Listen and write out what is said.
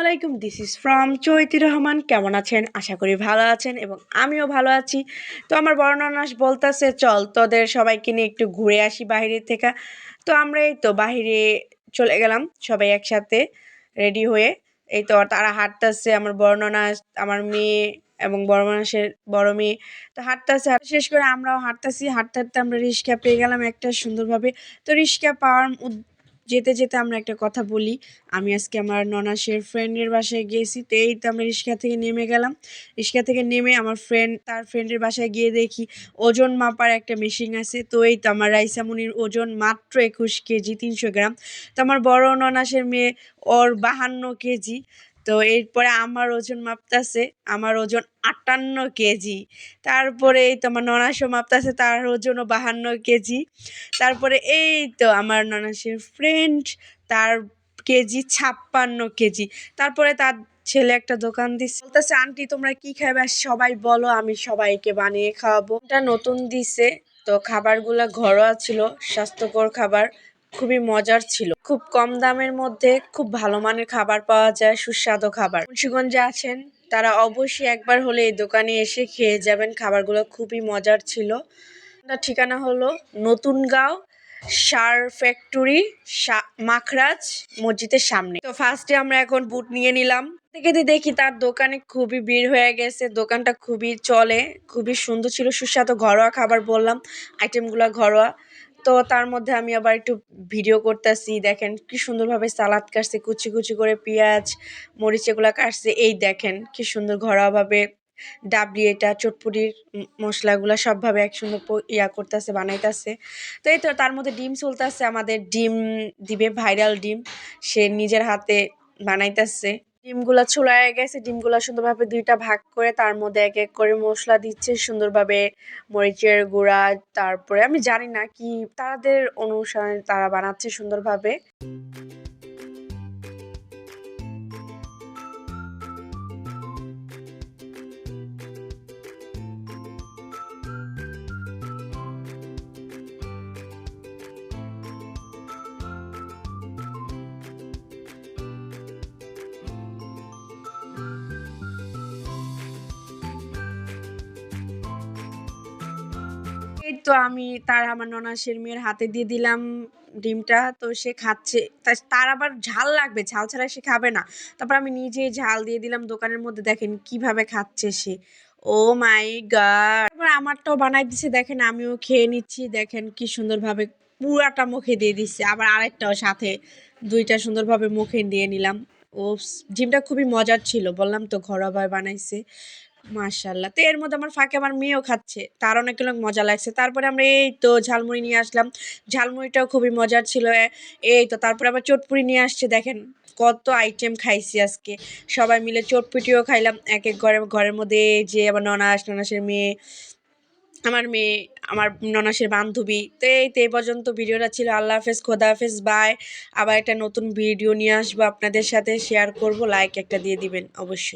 আলাইকুম, this is from চৈতি রহমান। কেমন আছেন? আশা করি ভালো আছেন এবং আমিও ভালো আছি। তো আমার বড় ননাস বলতেছে চল তোদের সবাইকে নিয়ে একটু ঘুরে আসি বাইরে থেকে। তো আমরা এই তো বাহিরে চলে গেলাম সবাই একসাথে রেডি হয়ে। এই তো তারা হাঁটতেছে, আমার বড় ননাস, আমার মেয়ে এবং বড় ননাসের বড় মেয়ে। তো হাঁটতেছে, শেষ করে আমরাও হাঁটতেছি। হাঁটতে হাঁটতে আমরা রিক্সা পেয়ে গেলাম একটা সুন্দরভাবে। তো রিক্সা পাওয়ার যেতে যেতে আমরা একটা কথা বলি। আমি আজকে আমার ননাসের ফ্রেন্ডের বাসায় গিয়েছি। তো এই তো আমরা রিক্সা থেকে নেমে গেলাম। রিক্সা থেকে নেমে আমার তার ফ্রেন্ডের বাসায় গিয়ে দেখি ওজন মাপার একটা মেশিন আছে। তো এই তো আমার রাইসামুনির ওজন মাত্র 21 কেজি, 300 গ্রাম। তো আমার বড় ননাসের মেয়ে, ওর 52 কেজি। তো এরপরে আমার ওজন মাপতাছে, আমার ওজন 58 কেজি। তারপরে এই তো আমার ননাসও মাপতাছে, তার ওজনও 52 কেজি। তারপরে এই তো আমার ননাসের ফ্রেন্ড, তার কেজি 56 কেজি। তারপরে তার ছেলে একটা দোকান দিছে, বলতেছে আন্টি তোমরা কি খাবে সবাই বলো, আমি সবাইকে বানিয়ে খাওয়াবো। এটা নতুন দিছে। তো খাবারগুলা ঘরোয়া ছিল, স্বাস্থ্যকর খাবার, খুবই মজার ছিল। খুব কম দামের মধ্যে খুব ভালো মানের খাবার পাওয়া যায়, সুস্বাদু খাবার। মুন্সিগঞ্জে আছেন তারা অবশ্যই একবার হলে এই দোকানে এসে খেয়ে যাবেন। খাবারগুলো খুবই মজার ছিল। ঠিকানা হলো নতুন গাঁও, সার ফ্যাক্টরি, মাখরাজ মসজিদের সামনে। তো ফার্স্টে আমরা এখন বুট নিয়ে নিলাম। দেখে দেখি তার দোকানে খুবই ভিড় হয়ে গেছে। দোকানটা খুবই চলে, খুবই সুন্দর ছিল, সুস্বাদু ঘরোয়া খাবার। বললাম আইটেমগুলো ঘরোয়া। তো তার মধ্যে আমি আবার একটু ভিডিও করতেছি। দেখেন কি সুন্দরভাবে সালাদ কাটছে, কুচি কুচি করে পেঁয়াজ মরিচ এগুলা কাটছে। এই দেখেন কি সুন্দর ঘরোয়াভাবে ডাবলি এটা চটপুরির মশলাগুলা সবভাবে একসঙ্গে করতেছে, বানাইতেছে। তো এই তো তার মধ্যে ডিম চলতেছে, আমাদের ডিম দিবে, ভাইরাল ডিম সে নিজের হাতে বানাইতেছে। ডিমগুলা চুলায় গেছে, ডিমগুলা সুন্দরভাবে দুইটা ভাগ করে তার মধ্যে এক এক করে মশলা দিচ্ছে সুন্দরভাবে, মরিচের গুঁড়া, তারপরে আমি জানি না কি তাদের অনুসারে তারা বানাচ্ছে সুন্দরভাবে। এই তো আমি আমার ননাসের মেয়ের হাতে দিয়ে দিলাম ডিমটা। তো সে খাচ্ছে, তার আবার ঝাল লাগবে, ঝাল ছাড়া সে খাবে না। তারপর আমি নিজেই ঝাল দিয়ে দিলাম দোকানের মধ্যে। দেখেন কিভাবে খাচ্ছে সে, ও মাই গড। তারপর আমারটাও বানাই দিছে, দেখেন আমিও খেয়ে নিচ্ছি। দেখেন কি সুন্দরভাবে পুরাটা মুখে দিয়ে দিচ্ছে, আবার আরেকটাও সাথে, দুইটা সুন্দরভাবে মুখে দিয়ে নিলাম। ও, ডিমটা খুবই মজার ছিল, বললাম তো ঘরোয়াভাবে বানাইছে। মাশাআল্লাহ। তো এর মধ্যে আমার ফাঁকে আমার মেয়েও খাচ্ছে, তার অনেক মজা লাগছে। তারপরে আমরা এই তো ঝালমুড়ি নিয়ে আসলাম, ঝালমুড়িটাও খুবই মজার ছিল। এই তো তারপরে আবার চটপুরি নিয়ে আসছে। দেখেন কত আইটেম খাইছি আজকে, সবাই মিলে চটপুটিও খাইলাম এক এক ঘরের মধ্যে। যে আবার ননাসের মেয়ে, আমার মেয়ে, আমার ননাসের বান্ধবী। তো এই পর্যন্ত ভিডিওটা ছিল। আল্লাহ হাফেজ, খোদা হাফেজ, বাই। আবার একটা নতুন ভিডিও নিয়ে আসবো আপনাদের সাথে, শেয়ার করব, লাইক একটা দিয়ে দিবেন অবশ্যই।